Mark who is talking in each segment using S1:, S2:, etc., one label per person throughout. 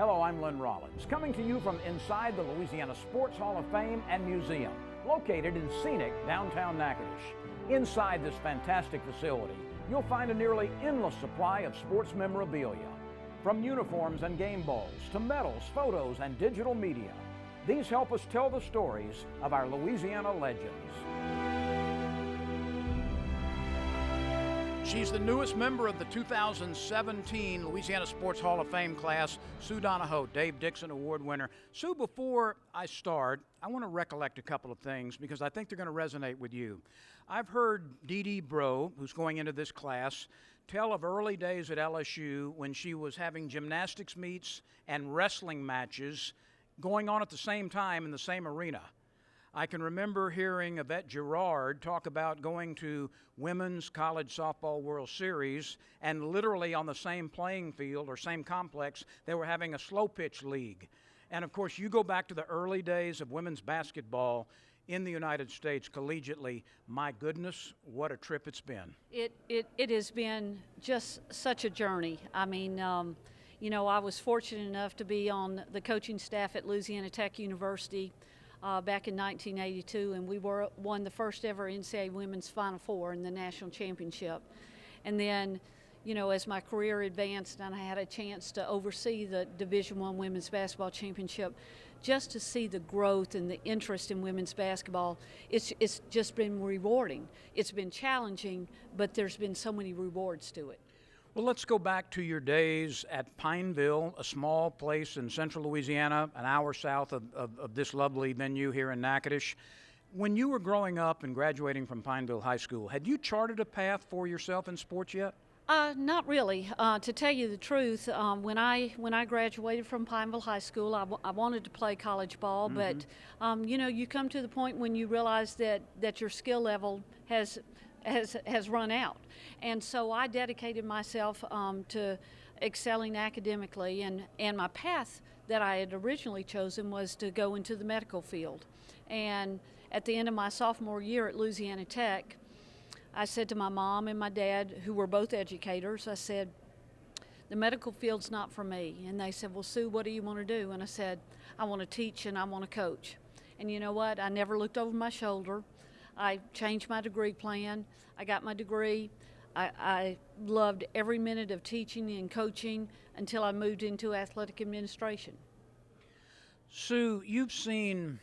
S1: Hello, I'm Lynn Rollins, coming to you from inside the Louisiana Sports Hall of Fame and Museum, located in scenic downtown Natchitoches. Inside this fantastic facility, you'll find a nearly endless supply of sports memorabilia, from uniforms and game balls to medals, photos, and digital media. These help us tell the stories of our Louisiana legends. She's the newest member of the 2017 Louisiana Sports Hall of Fame class, Sue Donohoe, Dave Dixon Award winner. Sue, before I start, I want to recollect a couple of things because I think they're going to resonate with you. I've heard Dee Dee Bro, who's going into this class, tell of early days at LSU when she was having gymnastics meets and wrestling matches going on at the same time in the same arena. I can remember hearing Yvette Girard talk about going to Women's College Softball World Series, and literally on the same playing field or same complex, they were having a slow pitch league. And of course, you go back to the early days of women's basketball in the United States collegiately. My goodness, what a trip it's been.
S2: It has been just such a journey. I mean, you know, I was fortunate enough to be on the coaching staff at Louisiana Tech University back in 1982, and we won the first ever NCAA Women's Final Four in the national championship. And then, you know, as my career advanced and I had a chance to oversee the Division I Women's Basketball Championship, just to see the growth and the interest in women's basketball, it's just been rewarding. It's been challenging, but there's been so many rewards to it.
S1: Well, let's go back to your days at Pineville, a small place in central Louisiana, an hour south of this lovely venue here in Natchitoches. When you were growing up and graduating from Pineville High School, had you charted a path for yourself in sports yet?
S2: Not really. To tell you the truth, when I graduated from Pineville High School, I wanted to play college ball, but you know, you come to the point when you realize that your skill level has run out. And so I dedicated myself to excelling academically, and my path that I had originally chosen was to go into the medical field. And at the end of my sophomore year at Louisiana Tech, I said to my mom and my dad, who were both educators, I said, the medical field's not for me. And they said, well, Sue, what do you want to do? And I said, I want to teach and I want to coach. And you know what? I never looked over my shoulder. I changed my degree plan. I got my degree. I loved every minute of teaching and coaching until I moved into athletic administration.
S1: Sue, you've seen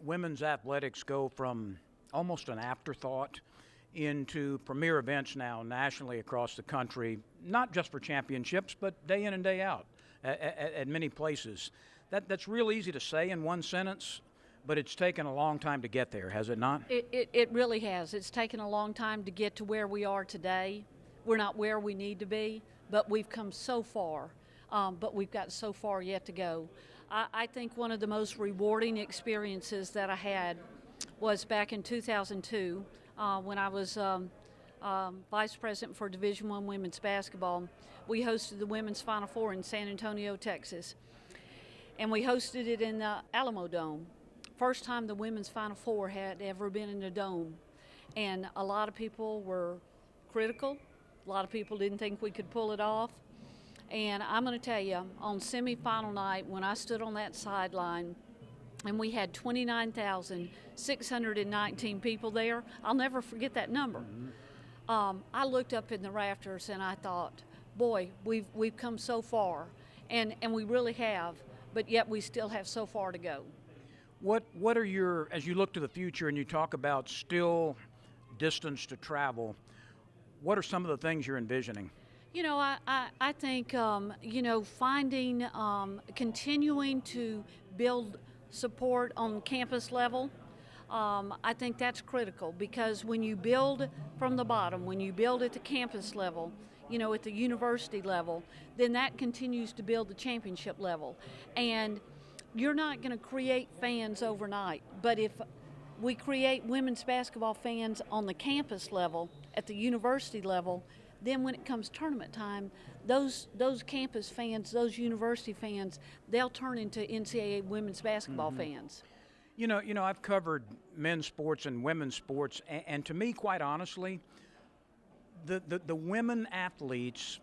S1: women's athletics go from almost an afterthought into premier events now nationally across the country, not just for championships, but day in and day out at many places. That's real easy to say in one sentence, but it's taken a long time to get there, has it not?
S2: It really has. It's taken a long time to get to where we are today. We're not where we need to be, but we've come so far, but we've got so far yet to go. I think one of the most rewarding experiences that I had was back in 2002 when I was vice president for Division I Women's Basketball. We hosted the Women's Final Four in San Antonio, Texas, and we hosted it in the Alamo Dome. First time the Women's Final Four had ever been in a dome, and a lot of people were critical. A lot of people didn't think we could pull it off. And I'm going to tell you, on semifinal night, when I stood on that sideline and we had 29,619 people there, I'll never forget that number. I looked up in the rafters and I thought, boy, we've come so far, and we really have, but yet we still have so far to go.
S1: What are your, as you look to the future and you talk about still distance to travel, what are some of the things you're envisioning?
S2: You know, I think, you know, finding, continuing to build support on campus level, I think that's critical, because when you build from the bottom, when you build at the campus level, you know, at the university level, then that continues to build the championship level. And you're not going to create fans overnight, but if we create women's basketball fans on the campus level, at the university level, then when it comes tournament time, those campus fans, those university fans, they'll turn into NCAA women's basketball fans.
S1: You know, I've covered men's sports and women's sports, and to me, quite honestly, the women athletes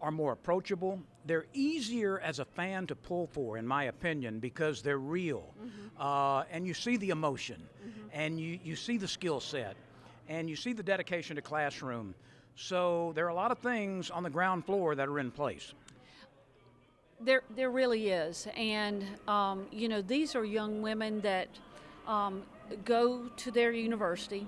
S1: are more approachable. They're easier as a fan to pull for, in my opinion, because they're real. And you see the emotion, and you see the skill set, and you see the dedication to classroom. So there are a lot of things on the ground floor that are in place.
S2: There really is, and these are young women that go to their university.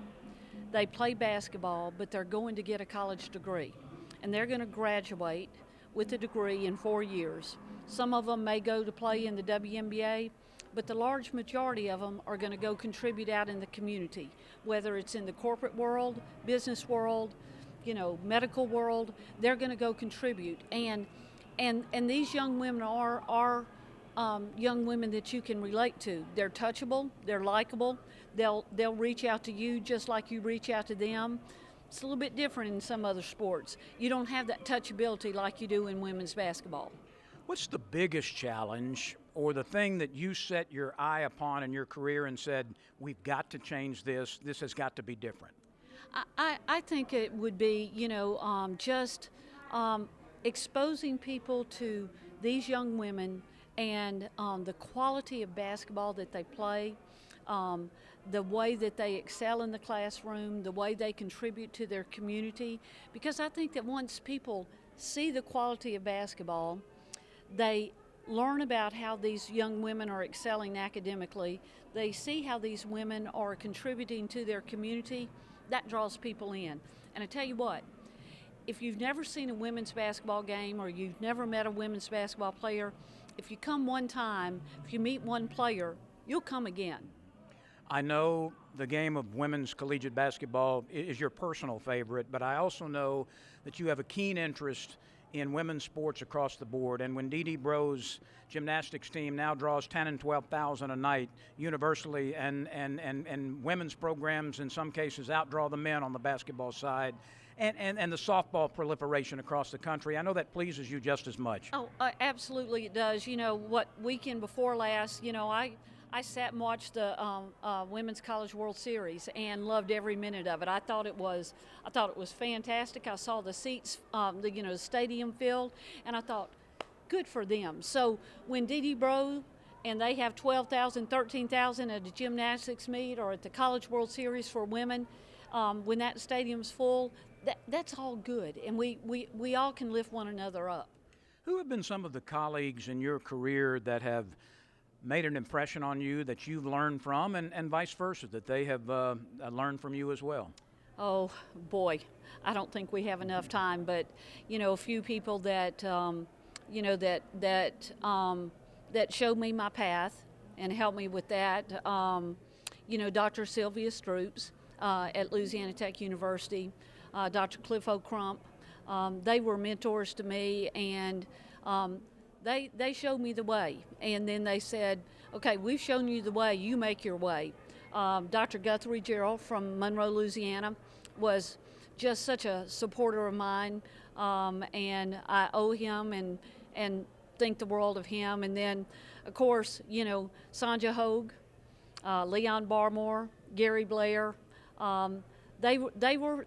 S2: They play basketball, but they're going to get a college degree, and they're going to graduate with a degree in 4 years. Some of them may go to play in the WNBA, but the large majority of them are going to go contribute out in the community, whether it's in the corporate world, business world, medical world. They're going to go contribute, and these young women are young women that you can relate to. They're touchable, they're likable, they'll reach out to you just like you reach out to them. It's a little bit different in some other sports. You don't have that touchability like you do in women's basketball.
S1: What's the biggest challenge or the thing that you set your eye upon in your career and said, we've got to change this, this has got to be different?
S2: I think it would be, just exposing people to these young women and the quality of basketball that they play, the way that they excel in the classroom, the way they contribute to their community. Because I think that once people see the quality of basketball, they learn about how these young women are excelling academically, they see how these women are contributing to their community, that draws people in. And I tell you what, if you've never seen a women's basketball game or you've never met a women's basketball player, if you come one time, if you meet one player, you'll come again.
S1: I know the game of women's collegiate basketball is your personal favorite, but I also know that you have a keen interest in women's sports across the board. And when Dee Dee Bro's gymnastics team now draws 10 and 12,000 a night universally, and women's programs in some cases outdraw the men on the basketball side, and the softball proliferation across the country, I know that pleases you just as much.
S2: Oh, absolutely it does. What weekend before last, I sat and watched the Women's College World Series and loved every minute of it. I thought it was fantastic. I saw the seats, the stadium filled, and I thought, good for them. So when Dee Dee Bro and they have 12,000, 13,000 at a gymnastics meet or at the College World Series for women, when that stadium's full, that's all good, and we all can lift one another up.
S1: Who have been some of the colleagues in your career that have made an impression on you that you've learned from, and vice versa, that they have learned from you as well?
S2: Oh boy, I don't think we have enough time, but a few people that that showed me my path and helped me with that. Dr. Sylvia Stroups at Louisiana Tech University, Dr. Cliff O'Crump. They were mentors to me, and they showed me the way. And then they said, okay, we've shown you the way, you make your way. Dr. Guthrie Gerald from Monroe, Louisiana, was just such a supporter of mine, and I owe him and think the world of him. And then, of course, Sonja Hogue, Leon Barmore, Gary Blair, they were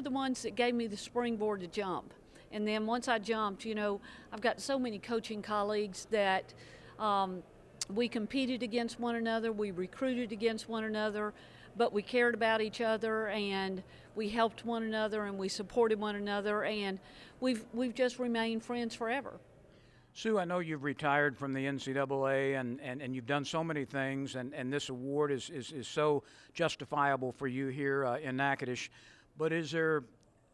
S2: the ones that gave me the springboard to jump. And then once I jumped, I've got so many coaching colleagues that we competed against one another, we recruited against one another, but we cared about each other, and we helped one another, and we supported one another, and we've just remained friends forever.
S1: Sue, I know you've retired from the NCAA, and you've done so many things, and this award is so justifiable for you here in Natchitoches. But is there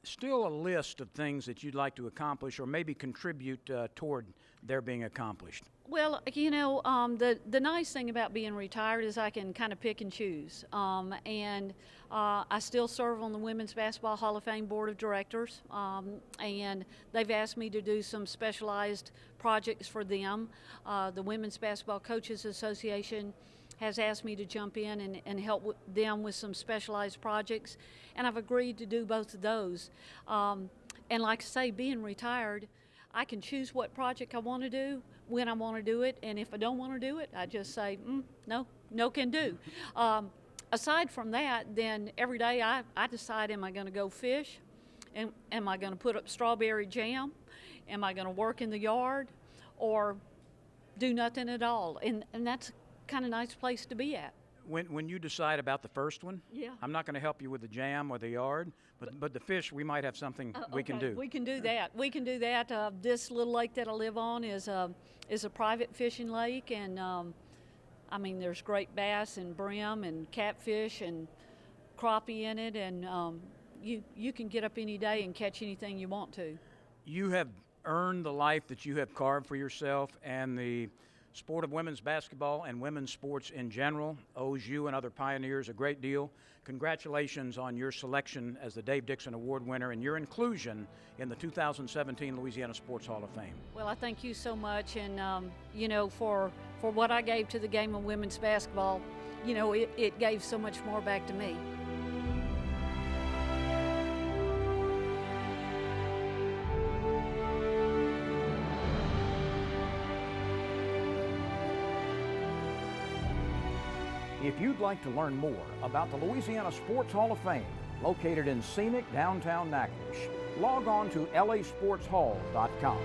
S1: still a list of things that you'd like to accomplish or maybe contribute toward their being accomplished?
S2: Well, the nice thing about being retired is I can kind of pick and choose. I still serve on the Women's Basketball Hall of Fame Board of Directors, and they've asked me to do some specialized projects for them. The Women's Basketball Coaches Association has asked me to jump in and help them with some specialized projects, and I've agreed to do both of those. And like I say, being retired, I can choose what project I want to do, when I want to do it, and if I don't want to do it, I just say, no can do. Aside from that, then every day I decide, am I going to go fish? Am I going to put up strawberry jam? Am I going to work in the yard? Or do nothing at all? And that's kind of nice place to be at.
S1: When you decide about the first one,
S2: Yeah.
S1: I'm not going to help you with the jam or the yard, but the fish, we might have something we can
S2: Okay,
S1: do.
S2: We can do that. We can do that. This little lake that I live on is a private fishing lake, and I mean, there's great bass and brim and catfish and crappie in it, and you can get up any day and catch anything you want to.
S1: You have earned the life that you have carved for yourself, and the sport of women's basketball and women's sports in general owes you and other pioneers a great deal. Congratulations on your selection as the Dave Dixon Award winner and your inclusion in the 2017 Louisiana Sports Hall of Fame.
S2: Well, I thank you so much, and you know, for what I gave to the game of women's basketball, you know, it gave so much more back to me.
S1: If you'd like to learn more about the Louisiana Sports Hall of Fame, located in scenic downtown Natchitoches, log on to lasportshall.com.